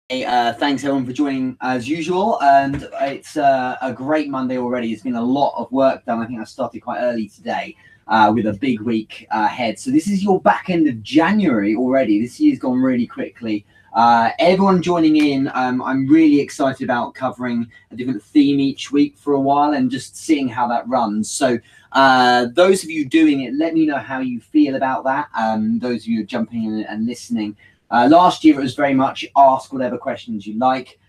Thanks everyone for joining as usual, and it's a great Monday already. It's been a lot of work done. I think I started quite early today with a big week ahead. So this is your back end of January already. This year's gone really quickly. Everyone joining in, I'm really excited about covering a different theme each week for a while and just seeing how that runs. So those of you doing it, let me know how you feel about that. Those of you jumping in and listening. Last year, it was very much ask whatever questions you like,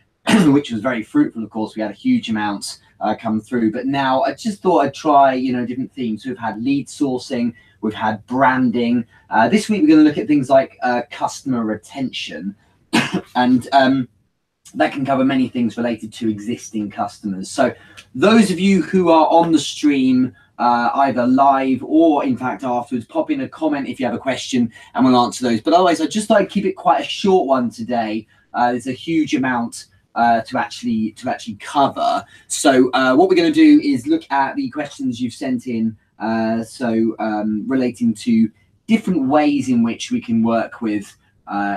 which was very fruitful, of course. We had a huge amount come through. But now I just thought I'd try, different themes. So we've had lead sourcing, we've had branding. This week, we're going to look at things like customer retention. And that can cover many things related to existing customers. So those of you who are on the stream, either live or in fact afterwards, pop in a comment if you have a question and we'll answer those. But otherwise, I just thought I'd keep it quite a short one today. There's a huge amount to actually cover. So what we're going to do is look at the questions you've sent in. Relating to different ways in which we can work with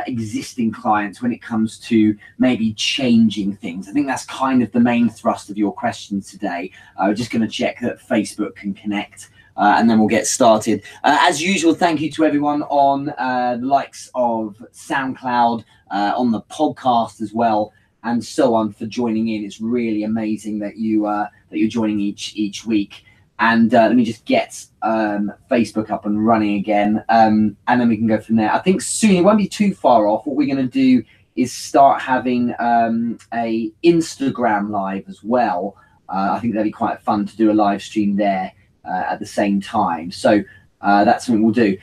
existing clients when it comes to maybe changing things. I think that's kind of the main thrust of your questions today. We're just going to check that Facebook can connect and then we'll get started. As usual, thank you to everyone on the likes of SoundCloud, on the podcast as well, and so on for joining in. It's really amazing that you're joining each week. And let me just get Facebook up and running again, and then we can go from there. I think soon, it won't be too far off. What we're going to do is start having a Instagram live as well. I think that'd be quite fun to do a live stream there at the same time. So that's something we'll do.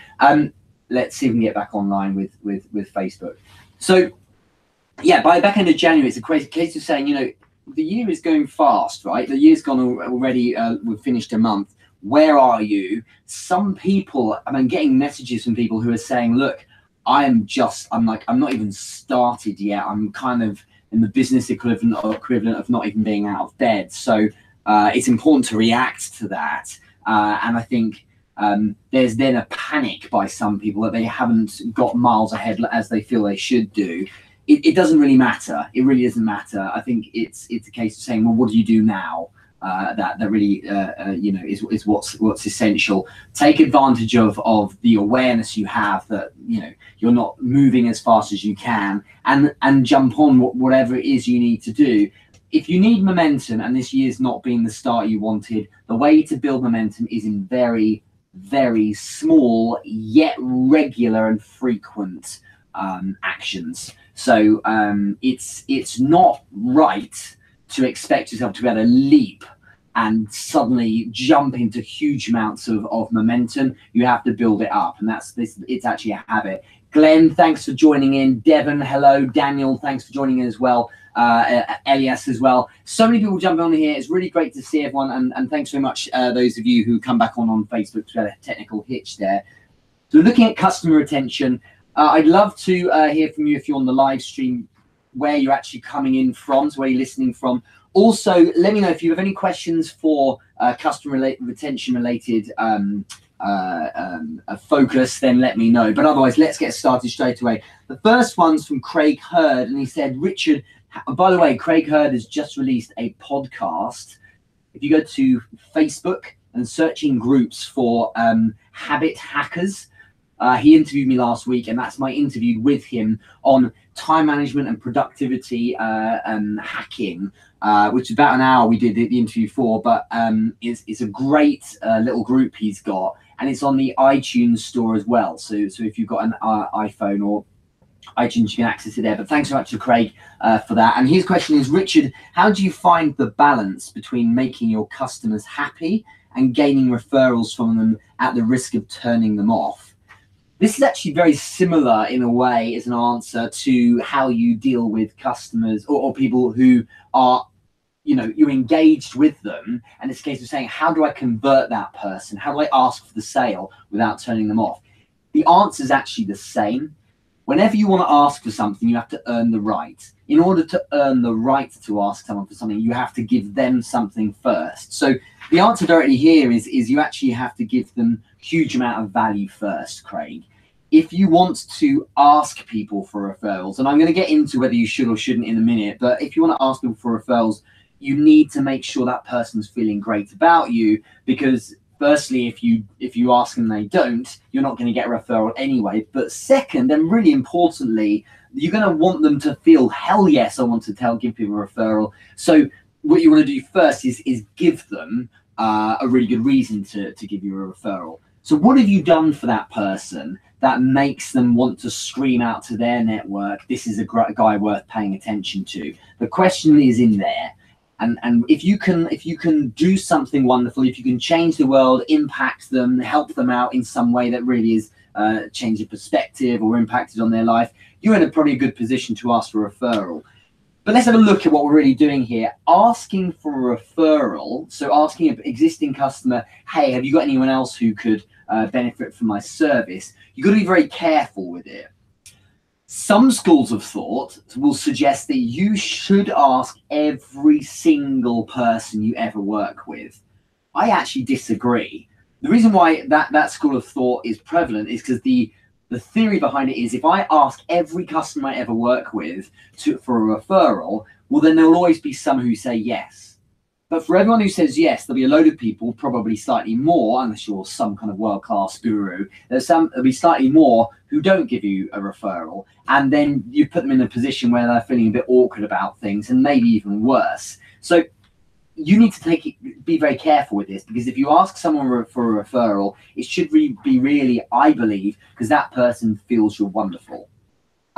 Let's see if we can get back online with Facebook. So yeah, by the back end of January, it's a case of saying, the year is going fast, right? The year's gone already. We've finished a month. Where are you? Some people, I'm getting messages from people who are saying, look, I'm not even started yet. I'm kind of in the business equivalent of not even being out of bed. So it's important to react to that. And I think there's then a panic by some people that they haven't got miles ahead as they feel they should do. It doesn't really matter. It really doesn't matter. I think it's a case of saying, well, what do you do now? That really is what's essential. Take advantage of the awareness you have that you're not moving as fast as you can, and jump on whatever it is you need to do. If you need momentum and this year's not been the start you wanted, the way to build momentum is in very, very small yet regular and frequent actions. So it's not right to expect yourself to be able to leap and suddenly jump into huge amounts of momentum. You have to build it up, and it's actually a habit. Glenn, thanks for joining in. Devon, hello. Daniel, thanks for joining in as well. Elias as well. So many people jumping on here. It's really great to see everyone, and thanks very much those of you who come back on Facebook. We had a technical hitch there. So looking at customer retention, I'd love to hear from you if you're on the live stream, where you're actually coming in from, so where you're listening from. Also, let me know if you have any questions for customer retention related focus, then let me know. But otherwise, let's get started straight away. The first one's from Craig Hurd, and he said, Richard, by the way, Craig Hurd has just released a podcast. If you go to Facebook and search in groups for habit hackers, he interviewed me last week, and that's my interview with him on time management and productivity hacking, which is about an hour we did the interview for, but it's a great little group he's got, and it's on the iTunes store as well. So if you've got an iPhone or iTunes, you can access it there. But thanks so much to Craig for that. And his question is, Richard, how do you find the balance between making your customers happy and gaining referrals from them at the risk of turning them off? This is actually very similar in a way as an answer to how you deal with customers or people who are, you're engaged with them. And it's a case of saying, how do I convert that person? How do I ask for the sale without turning them off? The answer is actually the same. Whenever you want to ask for something, you have to earn the right. In order to earn the right to ask someone for something, you have to give them something first. So the answer directly here is you actually have to give them huge amount of value first, Craig. if you want to ask people for referrals, and I'm going to get into whether you should or shouldn't in a minute, but if you want to ask people for referrals, you need to make sure that person's feeling great about you, because firstly, if you ask and they don't, you're not going to get a referral anyway. But second, and really importantly, you're going to want them to feel, hell yes, I want to give people a referral. So what you want to do first is give them a really good reason to give you a referral. So what have you done for that person that makes them want to scream out to their network, this is a guy worth paying attention to? The question is in there. And if you can do something wonderful, if you can change the world, impact them, help them out in some way that really is change their perspective or impacted on their life, you're in probably a good position to ask for a referral. But let's have a look at what we're really doing here. Asking for a referral, so asking an existing customer, hey, have you got anyone else who could benefit from my service? You've got to be very careful with it. Some schools of thought will suggest that you should ask every single person you ever work with. I actually disagree. The reason why that school of thought is prevalent is because the theory behind it is, if I ask every customer I ever work with for a referral, well, then there'll always be some who say yes. But for everyone who says yes, there'll be a load of people, probably slightly more, unless you're some kind of world-class guru, there'll be slightly more who don't give you a referral. And then you put them in a position where they're feeling a bit awkward about things, and maybe even worse. So you need to be very careful with this, because if you ask someone for a referral, it should be really, I believe, because that person feels you're wonderful.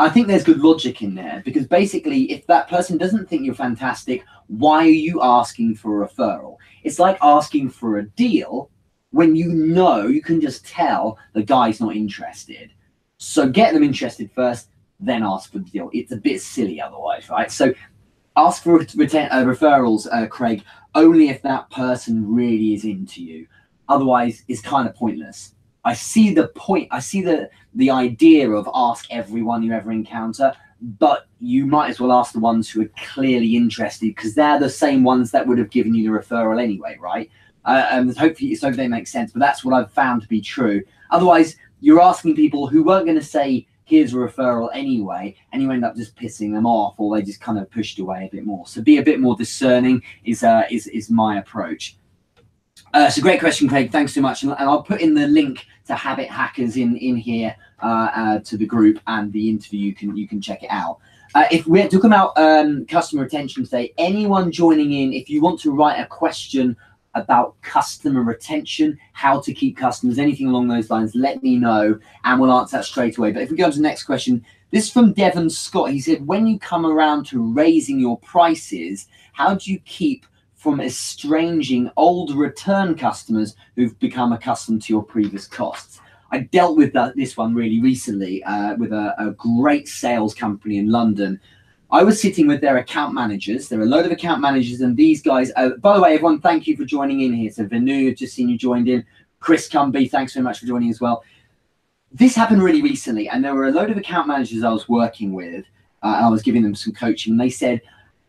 I think there's good logic in there, because basically, if that person doesn't think you're fantastic, why are you asking for a referral? It's like asking for a deal when you can just tell the guy's not interested. So get them interested first, then ask for the deal. It's a bit silly otherwise, right? So ask for referrals, Craig, only if that person really is into you. Otherwise, it's kind of pointless. I see the point. I see the idea of ask everyone you ever encounter, but you might as well ask the ones who are clearly interested, because they're the same ones that would have given you the referral anyway, right? Hopefully they make sense, but that's what I've found to be true. Otherwise, you're asking people who weren't going to say, here's a referral anyway, and you end up just pissing them off, or they just kind of pushed away a bit more. So be a bit more discerning is my approach. It's a great question, Craig. Thanks so much. And I'll put in the link to Habit Hackers in here to the group and the interview. You can check it out. If we're talking about customer retention today, anyone joining in, if you want to write a question about customer retention, how to keep customers, anything along those lines, let me know and we'll answer that straight away. But if we go on to the next question, this is from Devon Scott. He said, when you come around to raising your prices, how do you keep from estranging old return customers who've become accustomed to your previous costs? I dealt with this one really recently with a great sales company in London. I was sitting with their account managers. There are a load of account managers, and these guys, by the way, everyone, thank you for joining in here. So Venu, I've just seen you joined in. Chris Cumby, thanks very much for joining as well. This happened really recently, and there were a load of account managers I was working with. I was giving them some coaching, and they said,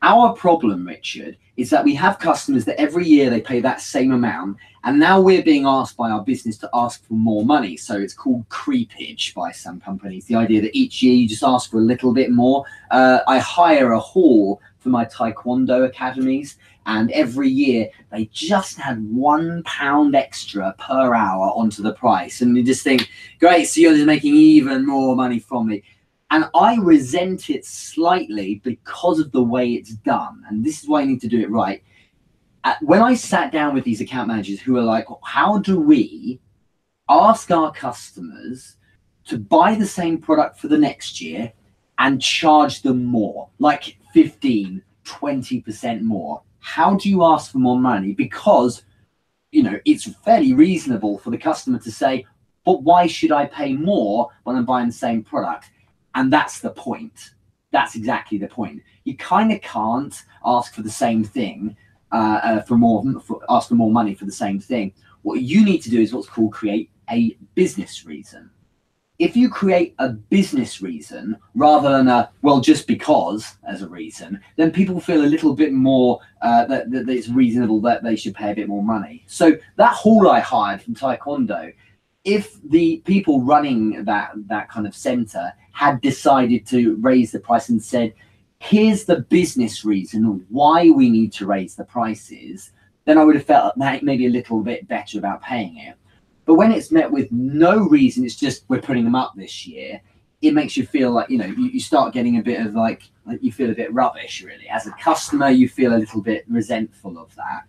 our problem, Richard, is that we have customers that every year they pay that same amount, and now we're being asked by our business to ask for more money. So it's called creepage by some companies. The idea that each year you just ask for a little bit more. I hire a hall for my Taekwondo academies, and every year they just add £1 extra per hour onto the price. And you just think, great, so you're just making even more money from me. And I resent it slightly because of the way it's done. And this is why you need to do it right. When I sat down with these account managers who are like, how do we ask our customers to buy the same product for the next year and charge them more, like 15, 20% more? How do you ask for more money? Because, it's fairly reasonable for the customer to say, but why should I pay more when I'm buying the same product? And that's the point. That's exactly the point. You kind of can't ask for the same thing, ask for more money for the same thing. What you need to do is what's called create a business reason. If you create a business reason rather than a, well, just because as a reason, then people feel a little bit more that it's reasonable that they should pay a bit more money. So that hall I hired from Taekwondo, if the people running that kind of center had decided to raise the price and said, here's the business reason why we need to raise the prices, then I would have felt maybe a little bit better about paying it. But when it's met with no reason, it's just we're putting them up this year, it makes you feel like, you start getting a bit of like you feel a bit rubbish, really. As a customer, you feel a little bit resentful of that.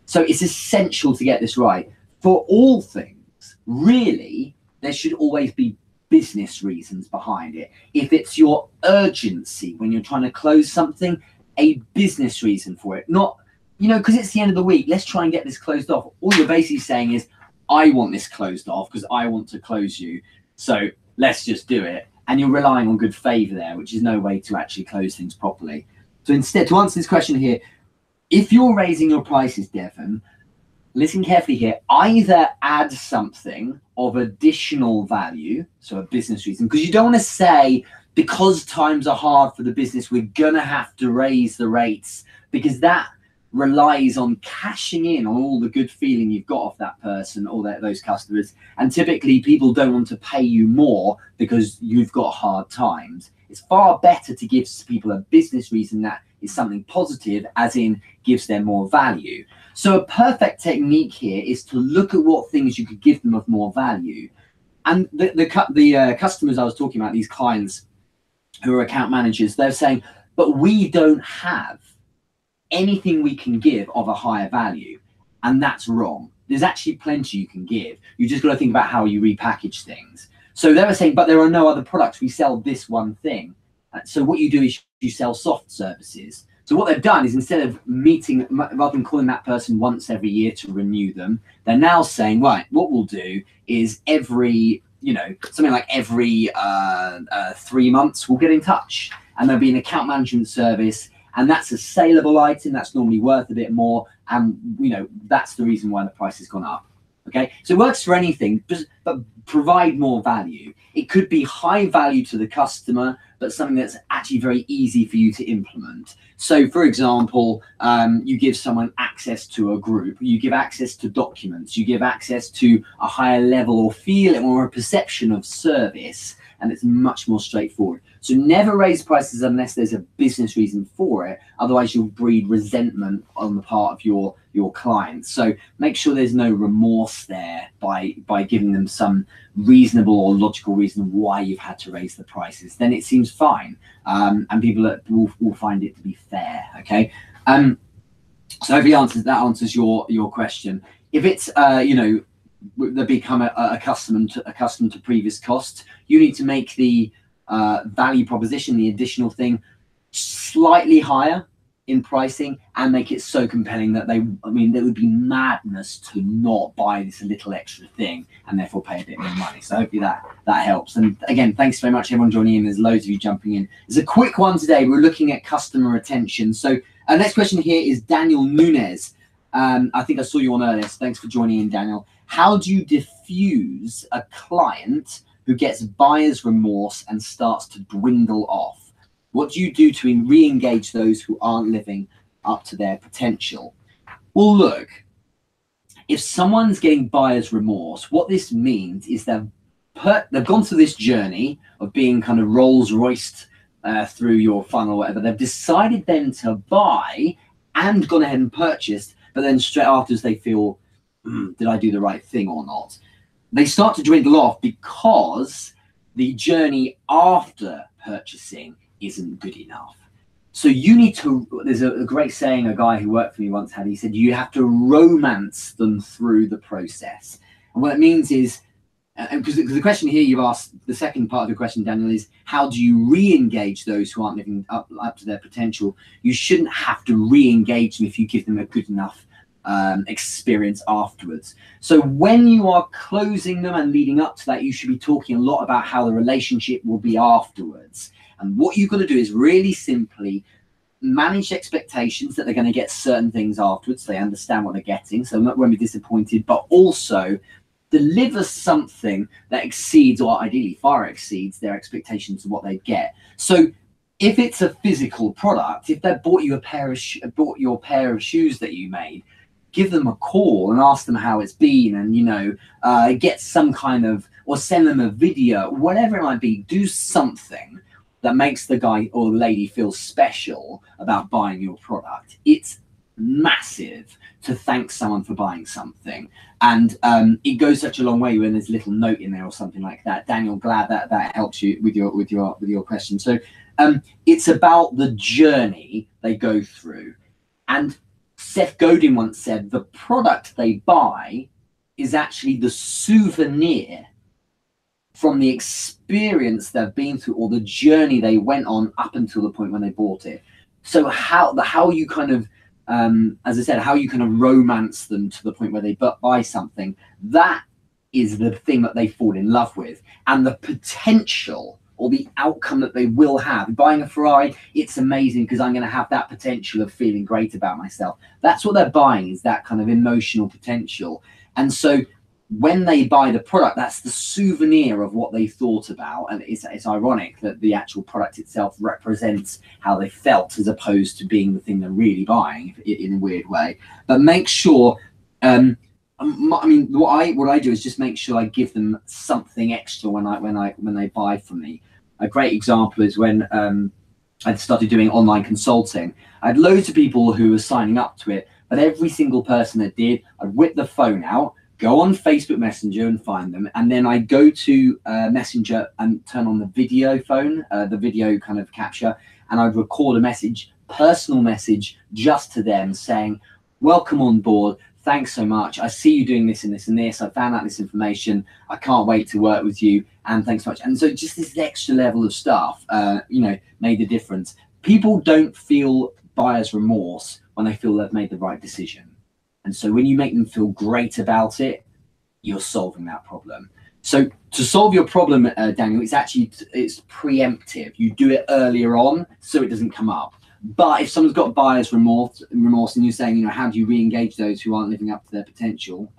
So it's essential to get this right. For all things, really, there should always be business reasons behind it. If it's your urgency when you're trying to close something, a business reason for it. Not, because it's the end of the week, let's try and get this closed off. All you're basically saying is, I want this closed off because I want to close you. So let's just do it. And you're relying on good favor there, which is no way to actually close things properly. So instead, to answer this question here, if you're raising your prices, Devon, listen carefully here, either add something of additional value, so a business reason, because you don't want to say, because times are hard for the business, we're going to have to raise the rates, because that relies on cashing in on all the good feeling you've got off that person or those customers. And typically people don't want to pay you more because you've got hard times. It's far better to give people a business reason that is something positive, as in gives them more value. So a perfect technique here is to look at what things you could give them of more value. And the customers I was talking about, these clients who are account managers, they're saying, but we don't have anything we can give of a higher value. And that's wrong. There's actually plenty you can give. You just got to think about how you repackage things. So they were saying, but there are no other products. We sell this one thing. So what you do is you sell soft services. So what they've done is, instead of meeting, rather than calling that person once every year to renew them, they're now saying, right, what we'll do is every, something like every 3 months, we'll get in touch. And there'll be an account management service. And that's a saleable item that's normally worth a bit more. And, that's the reason why the price has gone up. Okay, so it works for anything, but provide more value. It could be high value to the customer, but something that's actually very easy for you to implement. So, for example, you give someone access to a group, you give access to documents, you give access to a higher level or feeling or a perception of service, and it's much more straightforward. So never raise prices unless there's a business reason for it. Otherwise, you'll breed resentment on the part of your clients. So make sure there's no remorse there by giving them some reasonable or logical reason why you've had to raise the prices. Then it seems fine, and people will find it to be fair. Okay. So hopefully that answers your question. If it's they become accustomed to previous costs, you need to make the value proposition, the additional thing, slightly higher in pricing, and make it so compelling that there would be madness to not buy this little extra thing and therefore pay a bit more money. So hopefully that helps. And again, thanks very much everyone joining in. There's loads of you jumping in. There's a quick one today. We're looking at customer retention. So our next question here is Daniel Nunez. I think I saw you on earlier, so thanks for joining in, Daniel. How do you diffuse a client who gets buyer's remorse and starts to dwindle off? What do you do to re-engage those who aren't living up to their potential? Well, look, if someone's getting buyer's remorse, what this means is they've gone through this journey of being kind of Rolls-Royced through your funnel or whatever. They've decided then to buy and gone ahead and purchased, but then straight afterwards they feel, did I do the right thing or not? They start to dwindle off because the journey after purchasing isn't good enough. So you need to, there's a great saying a guy who worked for me once had, he said, you have to romance them through the process. And what it means is, because the question here you've asked, the second part of the question, Daniel, is how do you re-engage those who aren't living up to their potential? You shouldn't have to re-engage them if you give them a good enough experience afterwards. So when you are closing them and leading up to that, you should be talking a lot about how the relationship will be afterwards. And what you've got to do is really simply manage expectations that they're going to get certain things afterwards. So they understand what they're getting, so they won't be disappointed, but also deliver something that exceeds, or ideally far exceeds, their expectations of what they get. So if it's a physical product, if they bought you a pair of shoes that you made, give them a call and ask them how it's been, and, you know, get some kind of, or send them a video, whatever it might be. Do something that makes the guy or the lady feel special about buying your product. It's massive to thank someone for buying something, and it goes such a long way when there's a little note in there or something like that. Daniel, glad that helps you with your question. So it's about the journey they go through. And Seth Godin once said the product they buy is actually the souvenir from the experience they've been through, or the journey they went on up until the point when they bought it. So how you kind of, as I said, how you kind of romance them to the point where they buy something, that is the thing that they fall in love with. And the potential or the outcome that they will have. Buying a Ferrari, it's amazing because I'm going to have that potential of feeling great about myself. That's what they're buying, is that kind of emotional potential. And so when they buy the product, that's the souvenir of what they thought about. And it's ironic that the actual product itself represents how they felt, as opposed to being the thing they're really buying in a weird way. But make sure, I mean, what I do is just make sure I give them something extra when they buy from me. A great example is when I started doing online consulting. I had loads of people who were signing up to it, but every single person that did, I'd whip the phone out, go on Facebook Messenger and find them, and then I'd go to Messenger and turn on the video phone, the video kind of capture, and I'd record a message, personal message, just to them saying, welcome on board. Thanks so much. I see you doing this and this and this. I found out this information. I can't wait to work with you. And thanks so much. And so just this extra level of stuff, you know, made a difference. People don't feel buyer's remorse when they feel they've made the right decision. And so when you make them feel great about it, you're solving that problem. So to solve your problem, Daniel, it's preemptive. You do it earlier on so it doesn't come up. But if someone's got buyer's remorse and you're saying, you know, how do you re-engage those who aren't living up to their potential?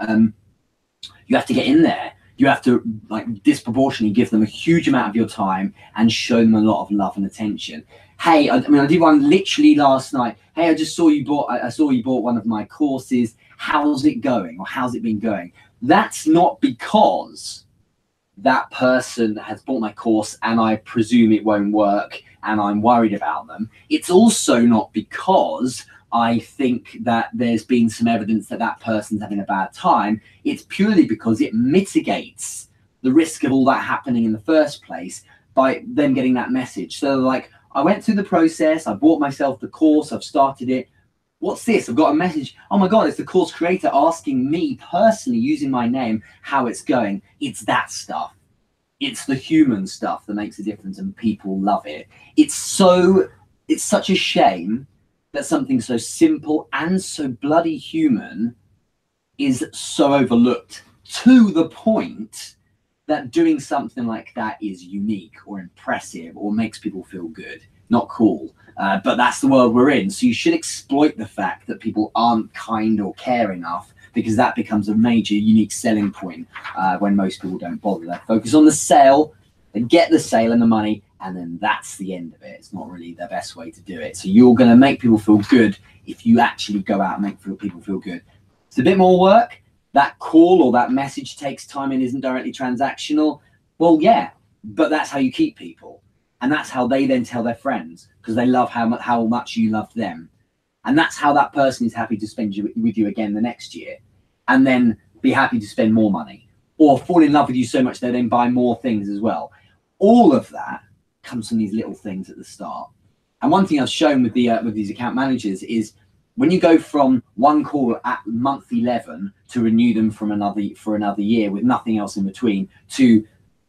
You have to get in there. You have to, like, disproportionately give them a huge amount of your time and show them a lot of love and attention. Hey, I did one literally last night. Hey, I saw you bought one of my courses. How's it going? Or how's it been going? That's not because that person has bought my course and I presume it won't work and I'm worried about them. It's also not because I think that there's been some evidence that that person's having a bad time. It's purely because it mitigates the risk of all that happening in the first place by them getting that message. So, like, I went through the process, I bought myself the course, I've started it. What's this? I've got a message. Oh my God, it's the course creator asking me personally, using my name, how it's going. It's that stuff. It's the human stuff that makes a difference, and people love it. It's such a shame that something so simple and so bloody human is so overlooked, to the point that doing something like that is unique or impressive or makes people feel good. Not cool. But that's the world we're in. So you should exploit the fact that people aren't kind or care enough, because that becomes a major unique selling point when most people don't bother. They focus on the sale, they get the sale and the money, and then that's the end of it. It's not really the best way to do it. So you're going to make people feel good if you actually go out and make people feel good. It's a bit more work. That call or that message takes time and isn't directly transactional. Well, yeah, but that's how you keep people. And that's how they then tell their friends, because they love how much you loved them. And that's how that person is happy to spend with you again the next year, and then be happy to spend more money, or fall in love with you so much they then buy more things as well. All of that comes from these little things at the start. And one thing I've shown with these account managers is when you go from one call at month 11 to renew them for another year with nothing else in between, to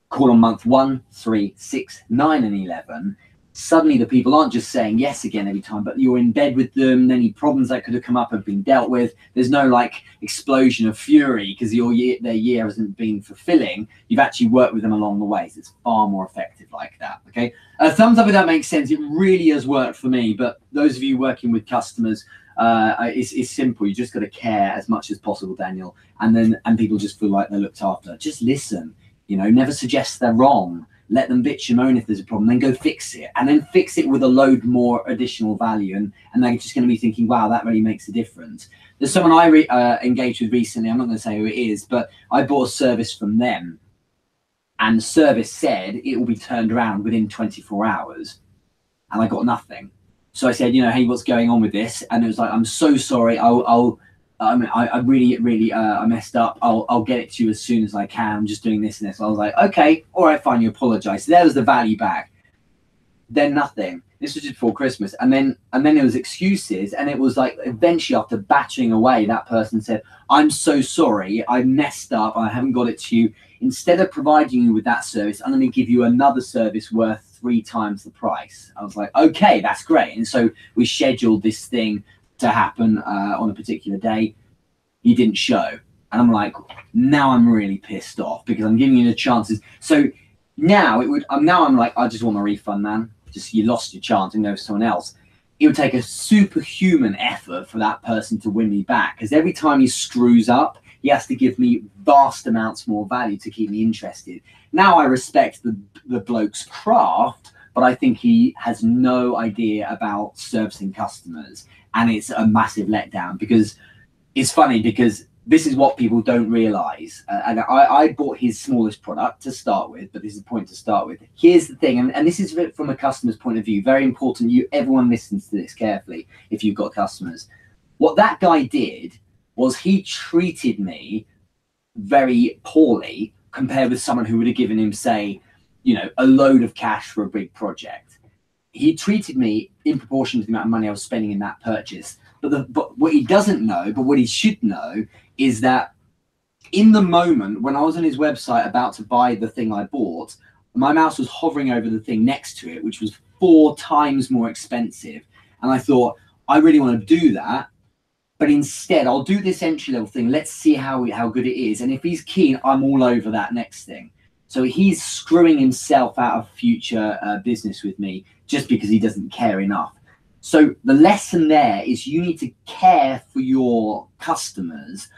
call on month 1, 3, 6, 9, and 11, suddenly the people aren't just saying yes again every time, but you're in bed with them. Any problems that could have come up have been dealt with. There's no like explosion of fury because their year hasn't been fulfilling. You've actually worked with them along the way. So it's far more effective like that. Okay. Thumbs up if that makes sense. It really has worked for me. But those of you working with customers, it's simple. You just got to care as much as possible, Daniel. And people just feel like they're looked after. Just listen. You know, never suggest they're wrong. let them bitch and moan if there's a problem, then go fix it, and then fix it with a load more additional value. And they're just going to be thinking, wow, that really makes a difference. There's someone I engaged with recently, I'm not going to say who it is, but I bought a service from them, and the service said it will be turned around within 24 hours, and I got nothing. So I said, hey, what's going on with this? And it was like, I'm so sorry. I really I messed up. I'll get it to you as soon as I can. I'm just doing this and this. I was like, okay, all right, fine. You apologize. So there was the value back. Then nothing. This was just before Christmas, and then there was excuses, and it was like eventually after battering away, that person said, I'm so sorry, I messed up, I haven't got it to you. Instead of providing you with that service, I'm going to give you another service worth 3 times the price. I was like, okay, that's great. And so we scheduled this thing to happen on a particular day. He didn't show, and I'm like, now I'm really pissed off because I'm giving you the chances. So now I'm like, I just want a refund, man. Just, you lost your chance and go for someone else. It would take a superhuman effort for that person to win me back, because every time he screws up, he has to give me vast amounts more value to keep me interested. Now I respect the bloke's craft, but I think he has no idea about servicing customers, and it's a massive letdown. Because it's funny, because this is what people don't realize. And I bought his smallest product to start with, but this is the point to start with. Here's the thing, and this is from a customer's point of view, very important. Everyone listens to this carefully if you've got customers. What that guy did was he treated me very poorly compared with someone who would have given him, say, a load of cash for a big project. He treated me in proportion to the amount of money I was spending in that purchase. But what he doesn't know, but what he should know, is that in the moment when I was on his website about to buy the thing I bought, my mouse was hovering over the thing next to it, which was 4 times more expensive. And I thought, I really want to do that, but instead I'll do this entry level thing. Let's see how good it is. And if he's keen, I'm all over that next thing. So he's screwing himself out of future business with me just because he doesn't care enough. So the lesson there is you need to care for your customers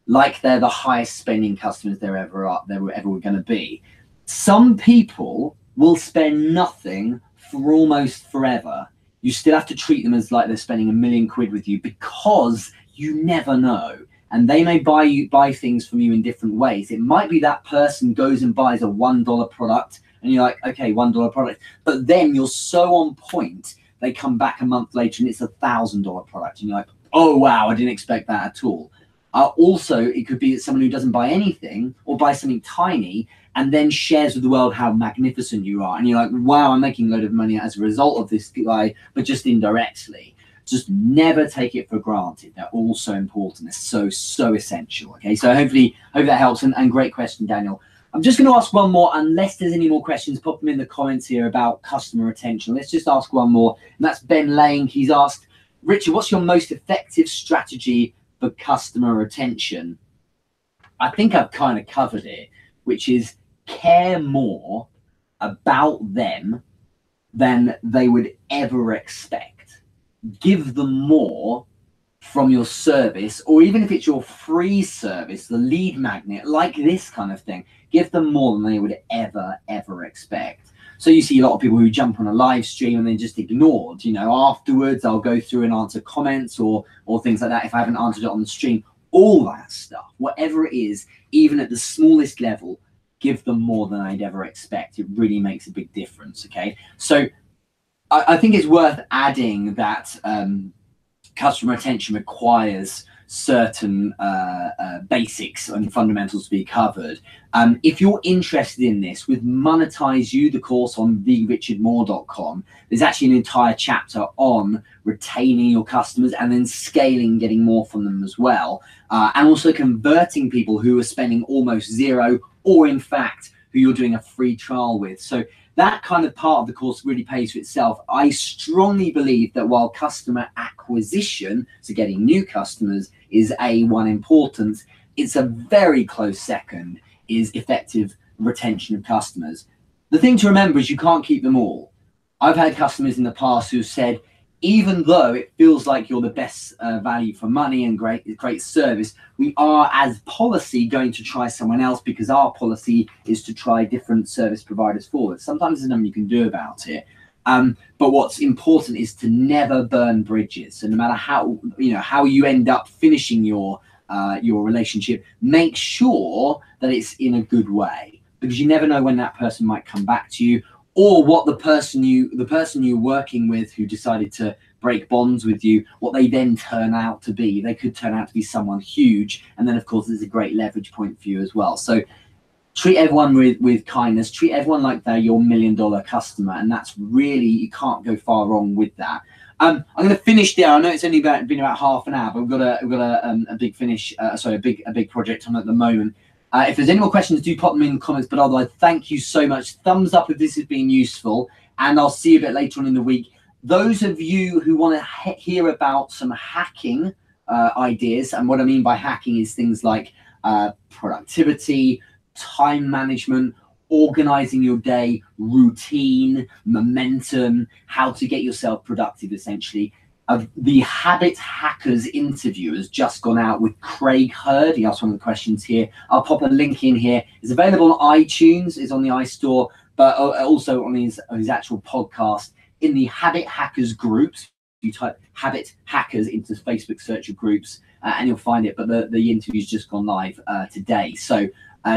like they're the highest spending customers there ever were going to be. Some people will spend nothing for almost forever. You still have to treat them as like they're spending £1 million with you, because you never know. And they may buy things from you in different ways. It might be that person goes and buys a $1 product, and you're like, okay, $1 product. But then you're so on point, they come back a month later and it's a $1,000 product, and you're like, oh wow, I didn't expect that at all. Also, it could be that someone who doesn't buy anything or buy something tiny and then shares with the world how magnificent you are, and you're like, wow, I'm making a load of money as a result of this guy, but just indirectly. Just never take it for granted. They're all so important. They're so essential. Okay, so hope that helps. And great question, Daniel. I'm just going to ask one more, unless there's any more questions. Pop them in the comments here about customer retention. Let's just ask one more, and that's Ben Lang. He's asked, Richard, what's your most effective strategy for customer retention? I think I've kind of covered it, which is care more about them than they would ever expect. Give them more from your service, or even if it's your free service, the lead magnet, like this kind of thing, give them more than they would ever expect. So you see a lot of people who jump on a live stream and then just ignored, afterwards I'll go through and answer comments or things like that if I haven't answered it on the stream. All that stuff, whatever it is, even at the smallest level, give them more than I'd ever expect. It really makes a big difference. Okay, so I think it's worth adding that customer retention requires certain basics and fundamentals to be covered. If you're interested in this, with Monetize You, the course on therichardmoore.com, there's actually an entire chapter on retaining your customers and then scaling, getting more from them as well, and also converting people who are spending almost zero, or in fact who you're doing a free trial with. So that kind of part of the course really pays for itself. I strongly believe that while customer acquisition, so getting new customers, is A1 important, it's a very close second is effective retention of customers. The thing to remember is you can't keep them all. I've had customers in the past who said, even though it feels like you're the best value for money and great service, we are, as policy, going to try someone else because our policy is to try different service providers forward. Sometimes there's nothing you can do about it. But what's important is to never burn bridges. So no matter how you end up finishing your relationship, make sure that it's in a good way, because you never know when that person might come back to you, or what the person you're working with who decided to break bonds with you, what they then turn out to be. They could turn out to be someone huge, and then of course there's a great leverage point for you as well. So treat everyone with kindness, treat everyone like they're your $1 million customer, and that's really, you can't go far wrong with that. I'm going to finish there. I know it's only been about half an hour, but we've got a big finish, a big project on at the moment. If there's any more questions, do pop them in the comments. But otherwise, thank you so much. Thumbs up if this has been useful, and I'll see you a bit later on in the week. Those of you who want to hear about some hacking ideas, and what I mean by hacking is things like productivity, time management, organizing your day, routine, momentum, how to get yourself productive, essentially. The Habit Hackers interview has just gone out with Craig Hurd. He asked one of the questions here. I'll pop a link in here. It's available on iTunes, it's on the iStore, but also on his actual podcast in the Habit Hackers groups. You type Habit Hackers into Facebook search of groups and you'll find it. But the interview's just gone live today. So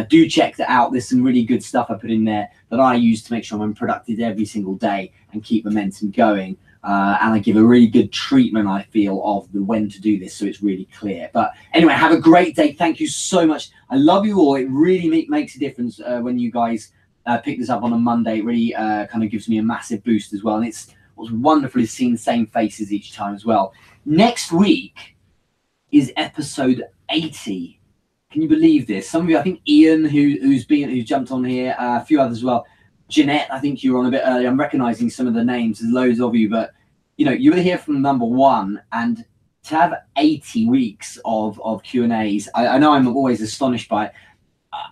do check that out. There's some really good stuff I put in there that I use to make sure I'm productive every single day and keep momentum going. And I give a really good treatment, I feel, of the when to do this, so it's really clear. But anyway, have a great day. Thank you so much. I love you all. It really makes a difference when you guys pick this up on a Monday. It really kind of gives me a massive boost as well. And it's wonderful to see the same faces each time as well. Next week is episode 80. Can you believe this? Some of you, I think Ian, who's jumped on here, a few others as well. Jeanette, I think you were on a bit earlier. I'm recognizing some of the names. There's loads of you, but you were here from number one, and to have 80 weeks of Q&As, I know I'm always astonished by it.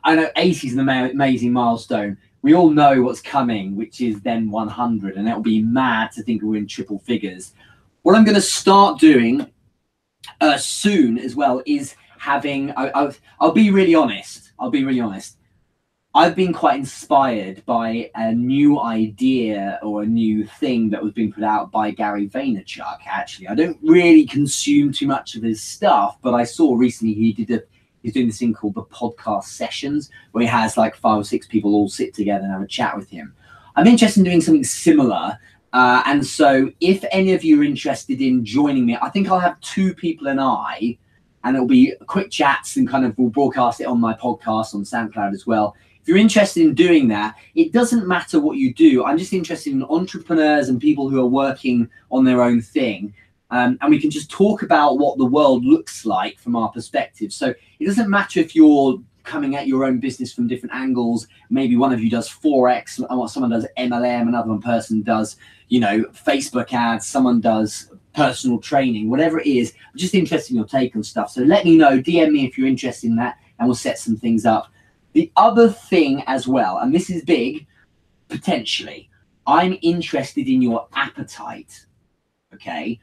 I know 80 is an amazing milestone. We all know what's coming, which is then 100, and it'll be mad to think we're in triple figures. What I'm going to start doing soon as well is having, I'll be really honest. I've been quite inspired by a new idea or a new thing that was being put out by Gary Vaynerchuk, actually. I don't really consume too much of his stuff, but I saw recently he's doing this thing called the podcast sessions, where he has like 5 or 6 people all sit together and have a chat with him. I'm interested in doing something similar. And so if any of you are interested in joining me, I think I'll have 2 people and it'll be quick chats, and kind of we'll broadcast it on my podcast on SoundCloud as well. If you're interested in doing that, it doesn't matter what you do. I'm just interested in entrepreneurs and people who are working on their own thing. And we can just talk about what the world looks like from our perspective. So it doesn't matter if you're coming at your own business from different angles. Maybe one of you does Forex, and someone does MLM, another one person does, Facebook ads, someone does personal training, whatever it is. I'm just interested in your take on stuff. So let me know, DM me if you're interested in that, and we'll set some things up. The other thing as well, and this is big, potentially, I'm interested in your appetite, okay,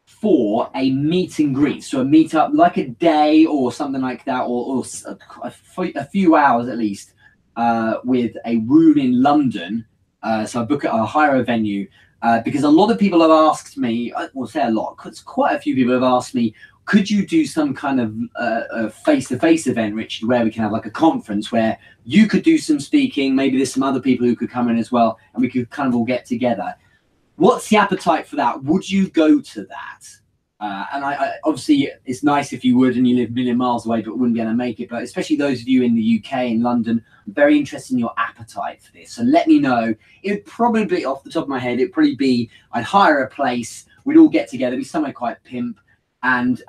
for a meet and greet. So a meetup, like a day or something like that, or a few hours at least, with a room in London. So I'll hire a venue, because a lot of people have asked me, well, say a lot, because quite a few people have asked me, could you do some kind of face-to-face event, Richard, where we can have like a conference where you could do some speaking, maybe there's some other people who could come in as well, and we could kind of all get together. What's the appetite for that? Would you go to that? And I obviously, it's nice if you would, and you live a million miles away, but wouldn't be able to make it. But especially those of you in the UK, in London, I'm very interested in your appetite for this. So let me know. It would probably be, off the top of my head, it'd probably be, I'd hire a place, we'd all get together, it'd be somewhere quite pimp. And,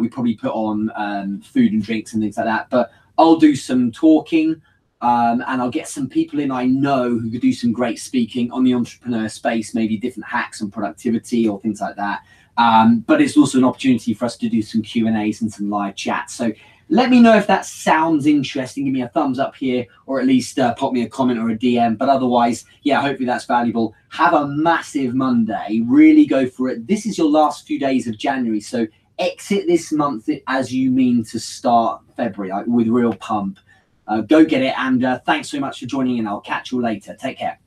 we probably put on food and drinks and things like that. But I'll do some talking, and I'll get some people in I know who could do some great speaking on the entrepreneur space, maybe different hacks on productivity or things like that. But it's also an opportunity for us to do some Q&As and some live chats. So Let me know if that sounds interesting. Give me a thumbs up here, or at least pop me a comment or a DM. But otherwise, yeah, hopefully that's valuable. Have a massive Monday. Really go for it. This is your last few days of January. So exit this month as you mean to start February, like with real pump. Go get it. And thanks so much for joining in. I'll catch you later. Take care.